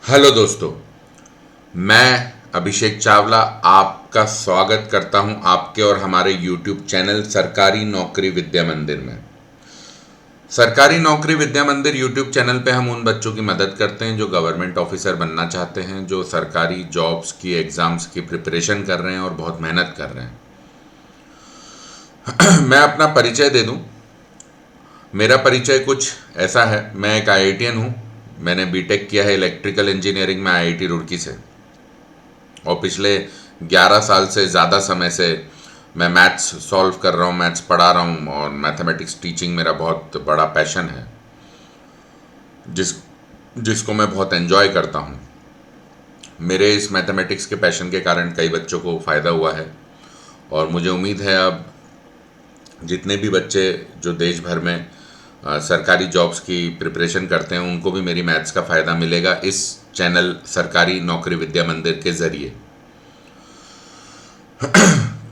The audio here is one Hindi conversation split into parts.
हेलो दोस्तों, मैं अभिषेक चावला आपका स्वागत करता हूं आपके और हमारे यूट्यूब चैनल सरकारी नौकरी विद्या मंदिर में। सरकारी नौकरी विद्या मंदिर यूट्यूब चैनल पे हम उन बच्चों की मदद करते हैं जो गवर्नमेंट ऑफिसर बनना चाहते हैं, जो सरकारी जॉब्स की एग्ज़ाम्स की प्रिपरेशन कर रहे हैं और बहुत मेहनत कर रहे हैं। मैं अपना परिचय दे दूं। मेरा परिचय कुछ ऐसा है, मैं एक आईआईटीएन हूं। मैंने बीटेक किया है इलेक्ट्रिकल इंजीनियरिंग में आईआईटी रुड़की से, और पिछले 11 साल से ज़्यादा समय से मैं मैथ्स सॉल्व कर रहा हूँ, मैथ्स पढ़ा रहा हूँ, और मैथमेटिक्स टीचिंग मेरा बहुत बड़ा पैशन है, जिसको मैं बहुत एंजॉय करता हूँ। मेरे इस मैथमेटिक्स के पैशन के कारण कई बच्चों को फ़ायदा हुआ है, और मुझे उम्मीद है अब जितने भी बच्चे जो देश भर में सरकारी जॉब्स की प्रिपरेशन करते हैं उनको भी मेरी मैथ्स का फ़ायदा मिलेगा इस चैनल सरकारी नौकरी विद्या मंदिर के ज़रिए।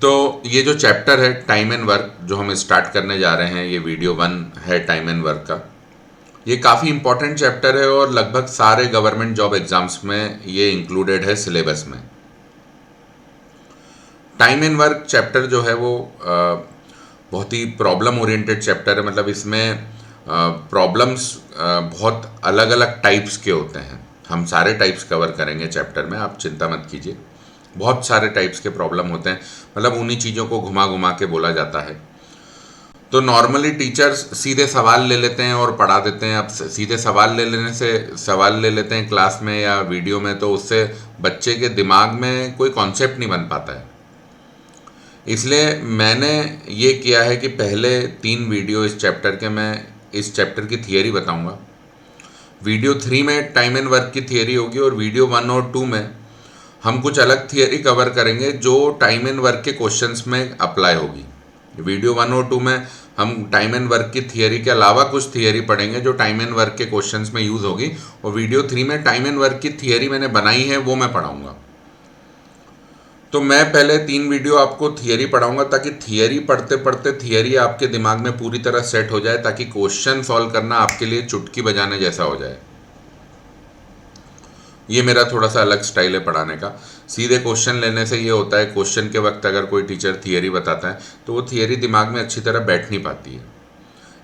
तो ये जो चैप्टर है टाइम एंड वर्क जो हम स्टार्ट करने जा रहे हैं, ये वीडियो 1 है टाइम एंड वर्क का। ये काफ़ी इंपॉर्टेंट चैप्टर है और लगभग सारे गवर्नमेंट जॉब एग्जाम्स में ये इंक्लूडेड है सिलेबस में। टाइम एंड वर्क चैप्टर जो है वो बहुत ही प्रॉब्लम ओरिएंटेड चैप्टर है। मतलब इसमें प्रॉब्लम्स बहुत अलग अलग टाइप्स के होते हैं। हम सारे टाइप्स कवर करेंगे चैप्टर में, आप चिंता मत कीजिए। बहुत सारे टाइप्स के प्रॉब्लम होते हैं, मतलब उन्हीं चीज़ों को घुमा घुमा के बोला जाता है। तो नॉर्मली टीचर्स सीधे सवाल ले लेते हैं और पढ़ा देते हैं। अब सीधे सवाल ले लेते हैं क्लास में या वीडियो में, तो उससे बच्चे के दिमाग में कोई कॉन्सेप्ट नहीं बन पाता है। इसलिए मैंने ये किया है कि पहले 3 वीडियो इस चैप्टर के मैं इस चैप्टर की थियरी बताऊंगा। वीडियो 3 में टाइम एंड वर्क की थियरी होगी, और वीडियो 1 और 2 में हम कुछ अलग थियरी कवर करेंगे जो टाइम एंड वर्क के क्वेश्चंस में अप्लाई होगी। वीडियो 1 और 2 में हम टाइम एंड वर्क की थियरी के अलावा कुछ थियरी पढ़ेंगे जो टाइम एंड वर्क के क्वेश्चंस में यूज़ होगी, और वीडियो 3 में टाइम एंड वर्क की थियरी मैंने बनाई है वो मैं पढ़ाऊँगा। तो मैं पहले 3 वीडियो आपको थियरी पढ़ाऊंगा, ताकि थियरी पढ़ते पढ़ते थियरी आपके दिमाग में पूरी तरह सेट हो जाए, ताकि क्वेश्चन सॉल्व करना आपके लिए चुटकी बजाने जैसा हो जाए। ये मेरा थोड़ा सा अलग स्टाइल है पढ़ाने का। सीधे क्वेश्चन लेने से ये होता है, क्वेश्चन के वक्त अगर कोई टीचर थियरी बताता है तो वो थियरी दिमाग में अच्छी तरह बैठ नहीं पाती है।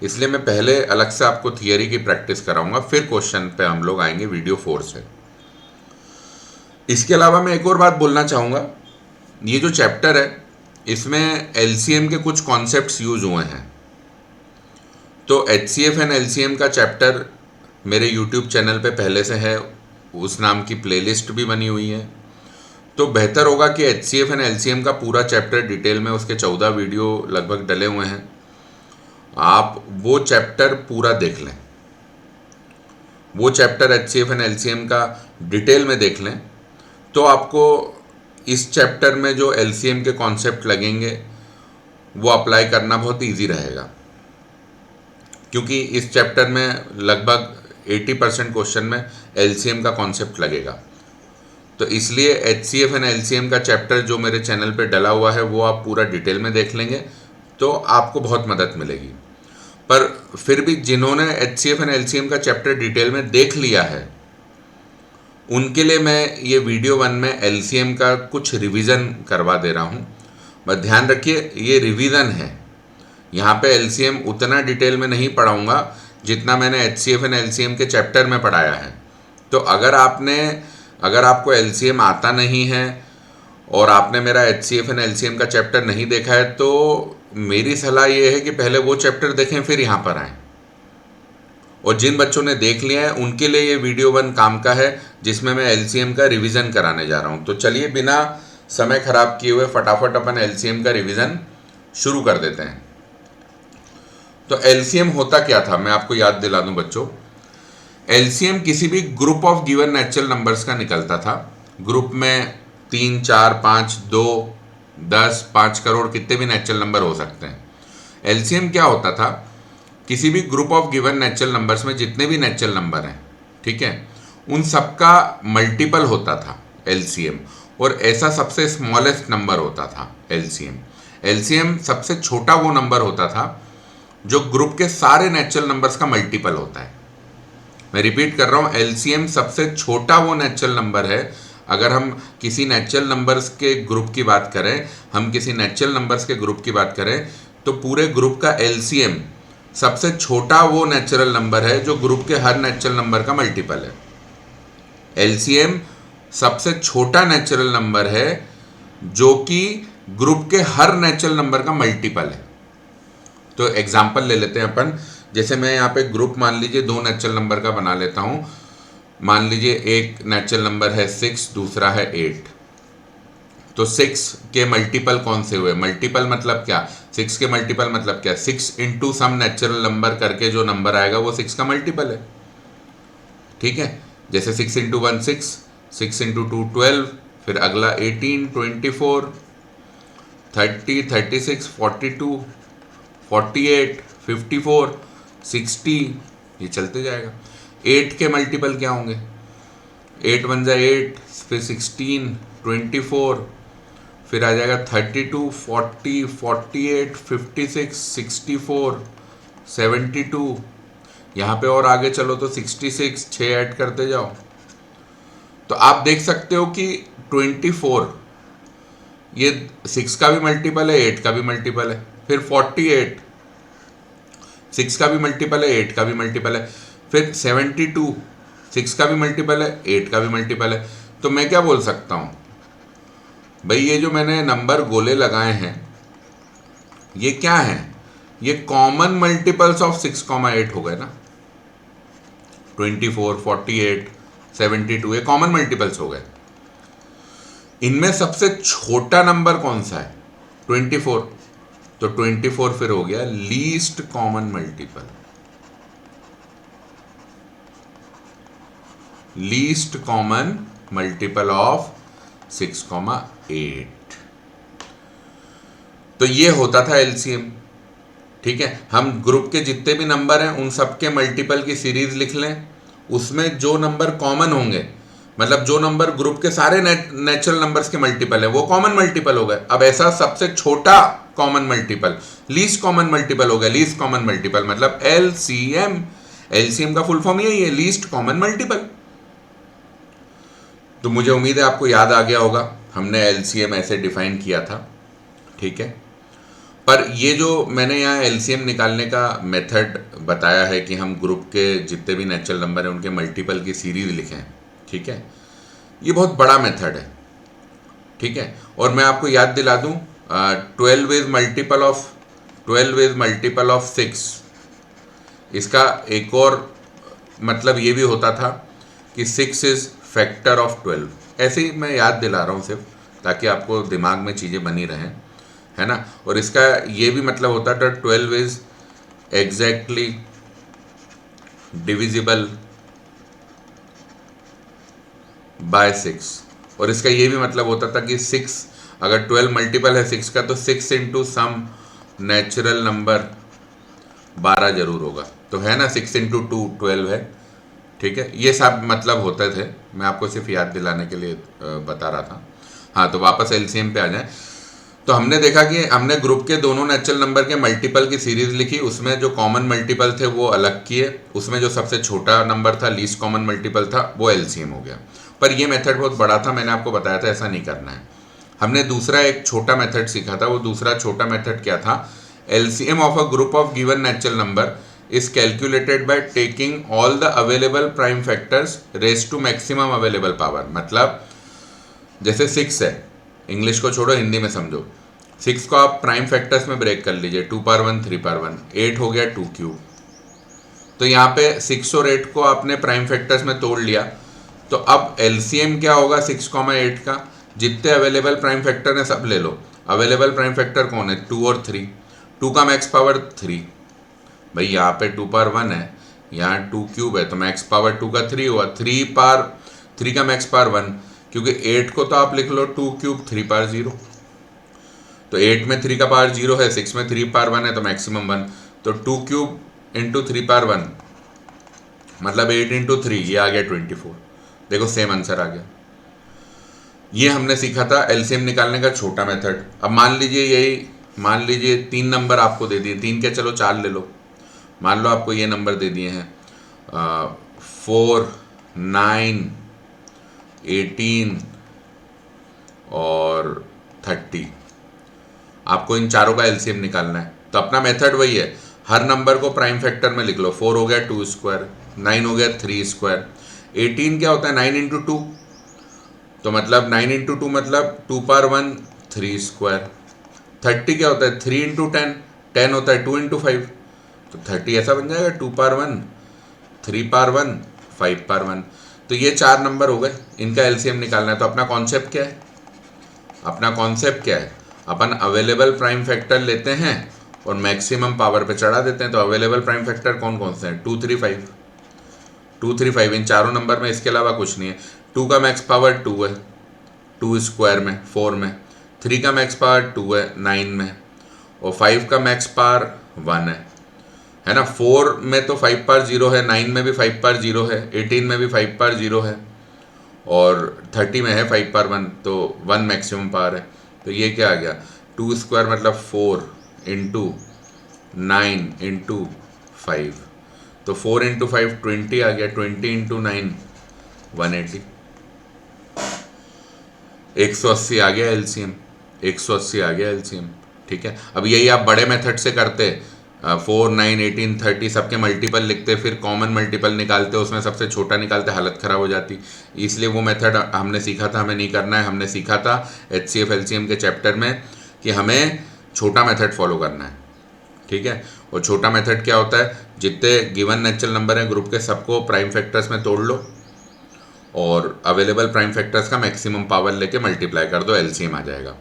इसलिए मैं पहले अलग से आपको थियरी की प्रैक्टिस कराऊंगा, फिर क्वेश्चन पे हम लोग आएंगे वीडियो 4 से। इसके अलावा मैं एक और बात बोलना चाहूँगा। ये जो चैप्टर है इसमें एलसीएम के कुछ कॉन्सेप्ट्स यूज हुए हैं। तो एचसीएफ एंड एलसीएम का चैप्टर मेरे यूट्यूब चैनल पे पहले से है, उस नाम की प्लेलिस्ट भी बनी हुई है। तो बेहतर होगा कि एचसीएफ एंड एलसीएम का पूरा चैप्टर डिटेल में, उसके 14 वीडियो लगभग डले हुए हैं, आप वो चैप्टर पूरा देख लें। वो चैप्टर एचसीएफ एंड एलसीएम का डिटेल में देख लें, तो आपको इस चैप्टर में जो एलसीएम के कॉन्सेप्ट लगेंगे वो अप्लाई करना बहुत इजी रहेगा, क्योंकि इस चैप्टर में लगभग 80% क्वेश्चन में एलसीएम का कॉन्सेप्ट लगेगा। तो इसलिए एचसीएफ एंड एलसीएम का चैप्टर जो मेरे चैनल पे डला हुआ है वो आप पूरा डिटेल में देख लेंगे तो आपको बहुत मदद मिलेगी। पर फिर भी जिन्होंने एचसीएफ एंड एलसीएम का चैप्टर डिटेल में देख लिया है उनके लिए मैं ये वीडियो 1 में एलसीएम का कुछ रिवीजन करवा दे रहा हूँ। बस ध्यान रखिए ये रिवीजन है, यहाँ पे एलसीएम उतना डिटेल में नहीं पढ़ाऊँगा जितना मैंने एचसीएफ एंड एलसीएम के चैप्टर में पढ़ाया है। तो अगर आपको एलसीएम आता नहीं है और आपने मेरा एचसीएफ एंड एलसीएम का चैप्टर नहीं देखा है, तो मेरी सलाह ये है कि पहले वो चैप्टर देखें फिर यहाँ पर आएँ। और जिन बच्चों ने देख लिया है उनके लिए ये वीडियो 1 काम का है, जिसमें मैं एलसीएम का रिवीजन कराने जा रहा हूँ। तो चलिए बिना समय खराब किए हुए फटाफट अपन एलसीएम का रिवीजन शुरू कर देते हैं। तो एलसीएम होता क्या था मैं आपको याद दिला दूं बच्चों। एलसीएम किसी भी group of given natural numbers का निकलता था। ग्रुप में 3, 4, 5, 2, 10, 5 करोड़ कितने भी नेचुरल नंबर हो सकते हैं। एलसीएम क्या होता था, किसी भी group of given natural numbers में जितने भी नेचुरल नंबर हैं, ठीक है, उन सबका मल्टीपल होता था एलसीएम, और ऐसा सबसे स्मॉलेस्ट नंबर होता था एलसीएम। एलसीएम सबसे छोटा वो नंबर होता था जो ग्रुप के सारे नेचुरल नंबर्स का मल्टीपल होता है। मैं रिपीट कर रहा हूँ, एलसीएम सबसे छोटा वो नेचुरल नंबर है। अगर हम किसी नेचुरल नंबर्स के ग्रुप की बात करें, तो पूरे ग्रुप का एलसीएम सबसे छोटा वो नेचुरल नंबर है जो ग्रुप के हर नेचुरल नंबर का मल्टीपल है। एलसीएम सबसे छोटा नेचुरल नंबर है जो कि ग्रुप के हर नेचुरल नंबर का मल्टीपल है। तो एग्जांपल ले लेते हैं अपन। जैसे मैं यहाँ पे ग्रुप मान लीजिए 2 नेचुरल नंबर का बना लेता हूँ। मान लीजिए एक नेचुरल नंबर है 6, दूसरा है 8। तो 6 के मल्टीपल कौन से हुए? मल्टीपल मतलब क्या? 6 के मल्टीपल मतलब क्या? 6 इंटू सम नेचुरल नंबर करके जो नंबर आएगा वो 6 का मल्टीपल है। ठीक है, जैसे 6 इंटू 1 6, 6 इंटू 2 12, फिर अगला 18, 24, 30, 36, 42, 48, 54, 60, ये चलते जाएगा। 8 के मल्टीपल क्या होंगे? 8 1 जा 8, फिर 16, 24, फिर आ जाएगा 32, 40, 48, 56, 64, 72। यहाँ पे और आगे चलो तो 66, 6 ऐड करते जाओ तो आप देख सकते हो कि 24 ये 6 का भी मल्टीपल है, 8 का भी मल्टीपल है। फिर 48 6 का भी मल्टीपल है, 8 का भी मल्टीपल है। फिर 72 6 का भी मल्टीपल है, 8 का भी मल्टीपल है। तो मैं क्या बोल सकता हूँ भाई, ये जो मैंने नंबर गोले लगाए हैं ये क्या है? ये कॉमन मल्टीपल्स ऑफ 6, 8 हो गए ना। 24, 48, 72 ये कॉमन मल्टीपल्स हो गए। इनमें सबसे छोटा नंबर कौन सा है? 24। तो 24 फिर हो गया least common multiple. Least common multiple of 6, 8। तो ये होता था एलसीएम। ठीक है, हम ग्रुप के जितने भी नंबर हैं उन सबके मल्टीपल की सीरीज लिख लें, उसमें जो नंबर कॉमन होंगे, मतलब जो नंबर ग्रुप के सारे नेचुरल नंबर्स के मल्टीपल है वो कॉमन मल्टीपल हो गए। अब ऐसा सबसे छोटा common multiple least common multiple हो गया। लीस्ट कॉमन मल्टीपल मतलब एलसीएम। एलसीएम का फुल फॉर्म यही है, लीस्ट कॉमन मल्टीपल। तो मुझे उम्मीद है आपको याद आ गया होगा, हमने एलसीएम ऐसे डिफाइन किया था। ठीक है, पर ये जो मैंने यहाँ एलसीएम निकालने का मेथड बताया है कि हम ग्रुप के जितने भी नेचुरल नंबर हैं उनके मल्टीपल की सीरीज लिखें, ठीक है, ये बहुत बड़ा मेथड है। ठीक है, और मैं आपको याद दिला दूँ 12 इज मल्टीपल ऑफ 6। इसका एक और मतलब ये भी होता था कि 6 इज फैक्टर ऑफ 12। ऐसे ही मैं याद दिला रहा हूँ सिर्फ, ताकि आपको दिमाग में चीज़ें बनी रहें, है ना। और इसका ये भी मतलब होता था 12 इज एग्जैक्टली डिविजिबल बाय 6। और इसका ये भी मतलब होता था कि 6 अगर 12 मल्टीपल है 6 का तो 6 इंटू सम नेचुरल नंबर 12 जरूर होगा। तो है ना, 6 इंटू 2 12 है। ठीक है, ये सब मतलब होते थे, मैं आपको सिर्फ याद दिलाने के लिए बता रहा था। हाँ, तो वापस एलसीएम पे आ जाए। तो हमने देखा कि हमने ग्रुप के दोनों नेचुरल नंबर के मल्टीपल की सीरीज लिखी, उसमें जो कॉमन मल्टीपल थे वो अलग किए, उसमें जो सबसे छोटा नंबर था लीस्ट कॉमन मल्टीपल था वो एलसीएम हो गया। पर ये मेथड बहुत बड़ा था, मैंने आपको बताया था ऐसा नहीं करना है। हमने दूसरा एक छोटा मेथड सीखा था। वो दूसरा छोटा मेथड क्या था? LCM of a group of given natural number is calculated by taking all the available prime factors raised to maximum available power। मतलब जैसे 6 है, इंग्लिश को छोड़ो हिंदी में समझो। 6 को आप प्राइम फैक्टर्स में ब्रेक कर लीजिए, 2 पावर 1, 3 पावर 1, 8 हो गया 2 क्यूब। तो यहाँ पे 6 और 8 को आपने प्राइम फैक्टर्स में तोड़ लिया, तो अब एलसीएम क्या होगा 6, 8 का? जितने अवेलेबल प्राइम फैक्टर हैं सब ले लो। अवेलेबल प्राइम फैक्टर कौन है? 2 और 3। 2 का मैक्स पावर 3, भाई यहाँ पे 2 पावर 1 है, यहाँ 2 क्यूब है, तो मैक्स पावर 2 का 3 हुआ। 3 का मैक्स पावर 1, क्योंकि 8 को तो आप लिख लो 2 क्यूब 3 पावर 0। तो 8 में 3 का पावर 0 है, 6 में 3 पावर 1 है, तो मैक्सिमम 1। तो 2 क्यूब इंटू 3 पावर 1 मतलब 8 इंटू 3, ये आ गया 24। देखो सेम आंसर आ गया। ये हमने सीखा था एलसीएम निकालने का छोटा मेथड। अब मान लीजिए 3 नंबर आपको दे दिए, 3 के चलो 4 ले लो। मान लो आपको ये नंबर दे दिए हैं 4, 9, 18 और 30। आपको इन चारों का एलसीएम निकालना है। तो अपना मेथड वही है, हर नंबर को प्राइम फैक्टर में लिख लो। 4 हो गया 2 स्क्वायर, 9 हो गया 3 स्क्वायर, 18 क्या होता है 9 इंटू 2, तो मतलब 9 इंटू 2 मतलब 2 पावर 1 3 स्क्वायर। 30 क्या होता है 3 इंटू 10, 10 होता है 2 इंटू 5, तो 30 ऐसा बन जाएगा 2 पावर 1 3 पावर 1 5 पावर 1। तो ये चार नंबर हो गए, इनका एलसीएम निकालना है। तो अपना कॉन्सेप्ट क्या है, अपना कॉन्सेप्ट क्या है, अपन अवेलेबल प्राइम फैक्टर लेते हैं और मैक्सिमम पावर पे चढ़ा देते हैं। तो अवेलेबल प्राइम फैक्टर कौन कौन से हैं, 2 3 5, 2 3 5 इन चारों नंबर में, इसके अलावा कुछ नहीं है। 2 का मैक्स पावर 2 है 2 स्क्वायर में 4 में, 3 का मैक्स पावर 2 है 9 में, और 5 का मैक्स पावर 1 है ना। 4 में तो 5 पावर 0 है, 9 में भी 5 पावर 0 है, 18 में भी 5 पावर 0 है, और 30 में है 5 पावर 1, तो 1 मैक्सिमम पावर है। तो ये क्या आ गया 2 स्क्वायर मतलब 4 इंटू 9 इंटू 5, तो 4 इंटू 5 20 आ गया, 20 इंटू 9 180, 180 आ गया एलसीएम, 180 आ गया एलसीएम। ठीक है, अब यही आप बड़े मेथड से करते, 4 9 18 30 सबके मल्टीपल लिखते, फिर कॉमन मल्टीपल निकालते, उसमें सबसे छोटा निकालते, हालत ख़राब हो जाती। इसलिए वो मेथड हमने सीखा था, हमें नहीं करना है। हमने सीखा था HCF LCM के चैप्टर में कि हमें छोटा मेथड फॉलो करना है। ठीक है, और छोटा मेथड क्या होता है, जितने गिवन नेचुरल नंबर हैं ग्रुप के सबको प्राइम फैक्टर्स में तोड़ लो और अवेलेबल प्राइम फैक्टर्स का मैक्सिमम पावर लेके मल्टीप्लाई कर दो, एलसीएम आ जाएगा।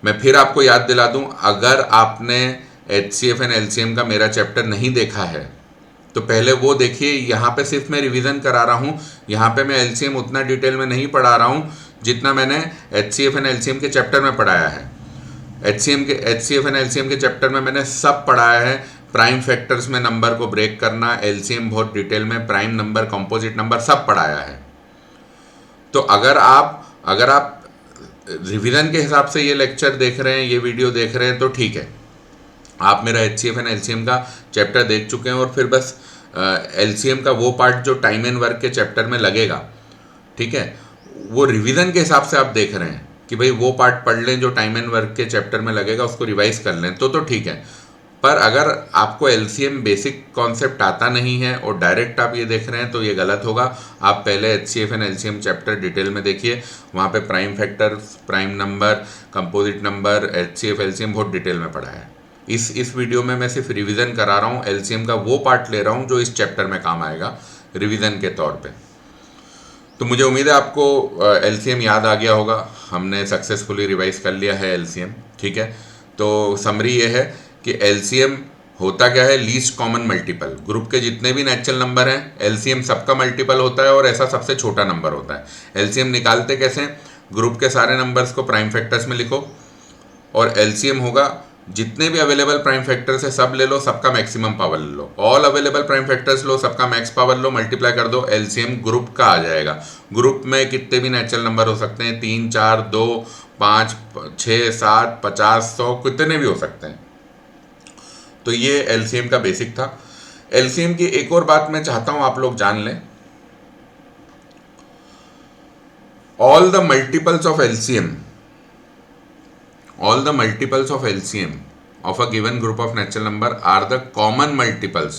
मैं फिर आपको याद दिला दूं, अगर आपने HCF एंड LCM का मेरा चैप्टर नहीं देखा है तो पहले वो देखिए। यहाँ पे सिर्फ मैं रिवीजन करा रहा हूँ, यहाँ पे मैं LCM उतना डिटेल में नहीं पढ़ा रहा हूँ जितना मैंने HCF एंड LCM के चैप्टर में पढ़ाया है। HCF एंड LCM के चैप्टर में मैंने सब पढ़ाया है, प्राइम फैक्टर्स में नंबर को ब्रेक करना, LCM बहुत डिटेल में, प्राइम नंबर, कंपोजिट नंबर सब पढ़ाया है। तो अगर आप रिवीजन के हिसाब से ये लेक्चर देख रहे हैं, ये वीडियो देख रहे हैं, तो ठीक है, आप मेरा HCF एंड LCM का चैप्टर देख चुके हैं। और फिर बस LCM का वो पार्ट जो टाइम एंड वर्क के चैप्टर में लगेगा, ठीक है, वो रिवीजन के हिसाब से आप देख रहे हैं कि भाई वो पार्ट पढ़ लें जो टाइम एंड वर्क के चैप्टर में लगेगा, उसको रिवाइज कर लें, तो ठीक है। पर अगर आपको LCM बेसिक कॉन्सेप्ट आता नहीं है और डायरेक्ट आप ये देख रहे हैं तो ये गलत होगा। आप पहले HCF and LCM chapter detail में देखिए, वहाँ पे prime factors, prime number, composite number, HCF LCM बहुत डिटेल में पढ़ा है। इस वीडियो में मैं सिर्फ रिवीजन करा रहा हूँ, LCM का वो पार्ट ले रहा हूँ जो इस चैप्टर में काम आएगा रिवीजन के तौर पे। तो मुझे उम्मीद है आपको LCM याद आ गया होगा, हमने सक्सेसफुली रिवाइज कर लिया है LCM। ठीक है, तो समरी ये है कि LCM होता क्या है, लीस्ट कॉमन मल्टीपल। ग्रुप के जितने भी नेचुरल नंबर हैं LCM सबका मल्टीपल होता है और ऐसा सबसे छोटा नंबर होता है। LCM निकालते कैसे, ग्रुप के सारे नंबर्स को प्राइम फैक्टर्स में लिखो और LCM होगा जितने भी अवेलेबल प्राइम फैक्टर्स है सब ले लो, सबका मैक्सिमम पावर ले लो, ऑल अवेलेबल प्राइम फैक्टर्स लो, सबका मैक्स पावर लो, मल्टीप्लाई कर दो, LCM ग्रुप का आ जाएगा। ग्रुप में कितने भी नेचुरल नंबर हो सकते हैं, 3 4 2 5 6 7 50 100 कितने भी हो सकते हैं। तो ये LCM का बेसिक था। LCM की एक और बात मैं चाहता हूं आप लोग जान लें, all the multiples of LCM of a given group of natural number are the common multiples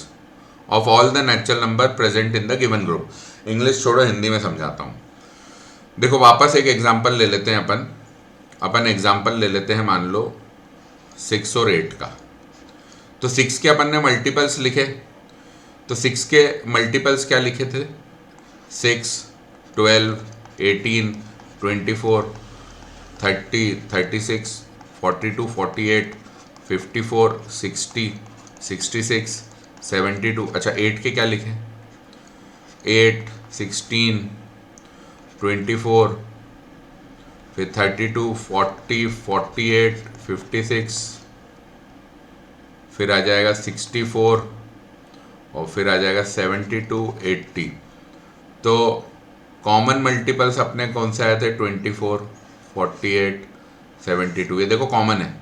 of all the natural number present in the given group। English छोड़ो, हिंदी में समझाता हूँ। देखो वापस एक एग्जांपल ले लेते हैं अपन एग्जांपल ले लेते हैं, मान लो 6 और 8 का। तो 6 के अपन ने मल्टीपल्स लिखे, तो 6 के मल्टीपल्स क्या लिखे थे, 6 12 18 24 30 36 42 48 54 60 66 72। अच्छा 8 के क्या लिखे, 8 16 24 फिर 32 40 48 56, फिर आ जाएगा 64 और फिर आ जाएगा 72 80। तो कॉमन मल्टीपल्स अपने कौन से आए थे, 24 48 72। ये देखो कॉमन है,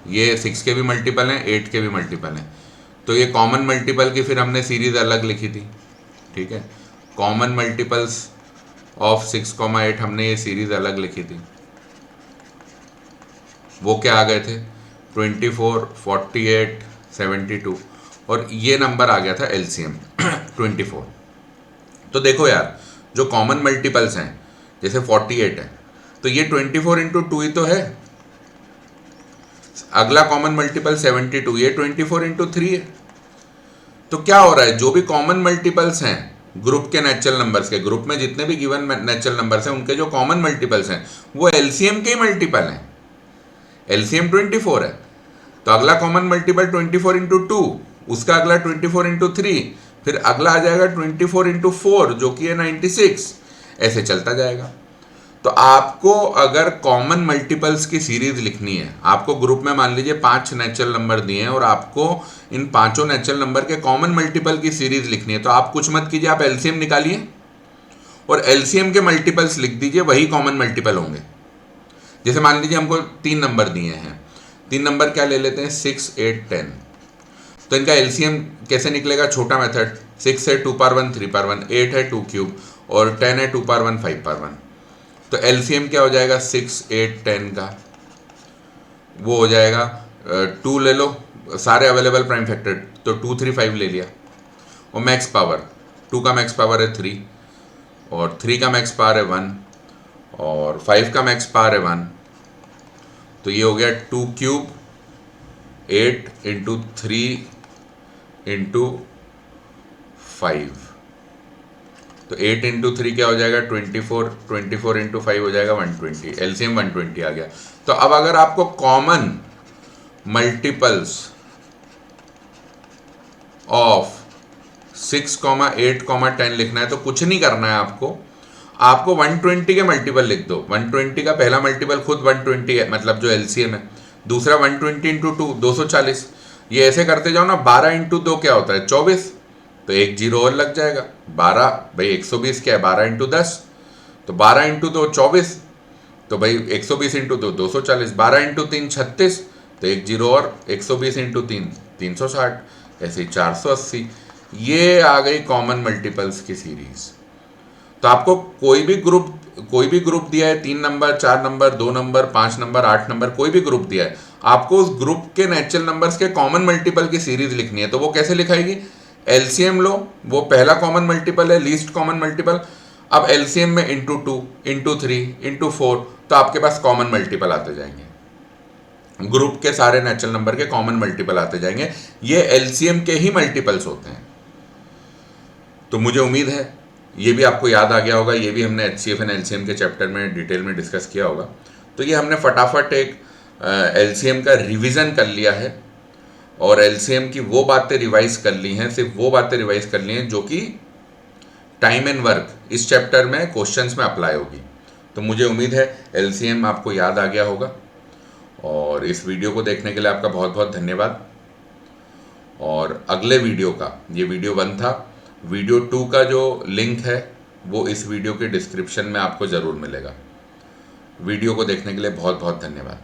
ये 6 के भी मल्टीपल हैं, 8 के भी मल्टीपल हैं। तो ये कॉमन मल्टीपल की फिर हमने सीरीज अलग लिखी थी, ठीक है। कॉमन मल्टीपल्स ऑफ 6,8 हमने ये सीरीज अलग लिखी थी, वो क्या आ गए थे 24, 48, 72 और ये नंबर आ गया था एलसीएम 24। तो देखो यार, जो कॉमन मल्टीपल्स हैं जैसे 48 है तो ये 24 इंटू 2 ही तो है। अगला कॉमन मल्टीपल 72, ये 24 इंटू 3 है। तो क्या हो रहा है, जो भी कॉमन मल्टीपल्स हैं ग्रुप के नेचुरल नंबर्स के, ग्रुप में जितने भी गिवन नेचुरल नंबर्स हैं उनके जो कॉमन मल्टीपल्स हैं वो एलसीएम के ही मल्टीपल हैं। एलसीएम 24 है तो अगला कॉमन मल्टीपल 24 इंटू 2, उसका अगला 24 इंटू 3, फिर अगला आ जाएगा 24 इंटू 4 जो कि है 96, ऐसे चलता जाएगा। तो आपको अगर कॉमन मल्टीपल्स की सीरीज लिखनी है, आपको ग्रुप में मान लीजिए 5 नेचुरल नंबर दिए हैं और आपको इन 5 नेचुरल नंबर के कॉमन मल्टीपल की सीरीज लिखनी है, तो आप कुछ मत कीजिए, आप एलसीएम निकालिए और एलसीएम के मल्टीपल्स लिख दीजिए, वही कॉमन मल्टीपल होंगे। जैसे मान लीजिए हमको 3 नंबर दिए हैं, 3 नंबर क्या ले लेते हैं 6, 8, 10, तो इनका एलसीएम कैसे निकलेगा, छोटा मेथड, 6 है 2 पावर 1 3 पावर 1, 8 है 2 क्यूब और 10 है 2 पावर 1 5 पावर 1। तो एलसीएम क्या हो जाएगा 6, 8, 10 का, वो हो जाएगा 2 ले लो, सारे अवेलेबल प्राइम फैक्टर, तो 2 3 5 ले लिया, और मैक्स पावर 2 का मैक्स पावर है 3 और 3 का मैक्स पावर है 1 और 5 का मैक्स पावर है 1, तो ये हो गया 2 क्यूब 8 इंटू 3 इंटू 5, तो 8 इंटू 3 क्या हो जाएगा 24, 24 इंटू 5 हो जाएगा 120, एलसीएम 120 आ गया। तो अब अगर आपको कॉमन मल्टीपल्स ऑफ 6, 8, 10 लिखना है तो कुछ नहीं करना है आपको 120 के मल्टीपल लिख दो। 120 का पहला मल्टीपल खुद 120 है, मतलब जो एलसीएम है, दूसरा 120 इंटू 2 240, ये ऐसे करते जाओ ना। 12 इंटू 2 क्या होता है 24, तो एक जीरो और लग जाएगा। 12 भाई 120 क्या है 12 इंटू 10, तो 12 इंटू 2 24, तो भाई 120 इंटू 2 240, 12 इंटू 3 36, तो एक जीरो और 120 इंटू 3 360, ऐसे ही 480। ये आ गई कॉमन मल्टीपल्स की सीरीज। तो आपको कोई भी ग्रुप दिया है, 3 number 4 number 2 number 5 number 8 number, कोई भी ग्रुप दिया है, आपको उस ग्रुप के नेचुरल नंबर्स के कॉमन मल्टीपल की सीरीज लिखनी है। तो वो कैसे लिखाएगी, एलसीएम लो, वो पहला कॉमन मल्टीपल है, लीस्ट कॉमन मल्टीपल, अब एलसीएम में इंटू 2 इंटू 3 इंटू 4, तो आपके पास कॉमन मल्टीपल आते जाएंगे, ग्रुप के सारे नेचुरल नंबर के कॉमन मल्टीपल आते जाएंगे। ये एलसीएम के ही मल्टीपल्स होते हैं। तो मुझे उम्मीद है ये भी आपको याद आ गया होगा, ये भी हमने एचसीएफ एंड एलसीएम के चैप्टर में डिटेल में डिस्कस किया होगा। तो ये हमने फटाफट एक एलसीएम का रिवीजन कर लिया है और एलसीएम की वो बातें रिवाइज कर ली हैं, सिर्फ वो बातें रिवाइज कर ली हैं जो कि टाइम एंड वर्क इस चैप्टर में क्वेश्चंस में अप्लाई होगी। तो मुझे उम्मीद है एलसीएम आपको याद आ गया होगा और इस वीडियो को देखने के लिए आपका बहुत बहुत धन्यवाद। और अगले वीडियो का, ये वीडियो 1 था, वीडियो 2 का जो लिंक है वो इस वीडियो के डिस्क्रिप्शन में आपको ज़रूर मिलेगा। वीडियो को देखने के लिए बहुत बहुत धन्यवाद।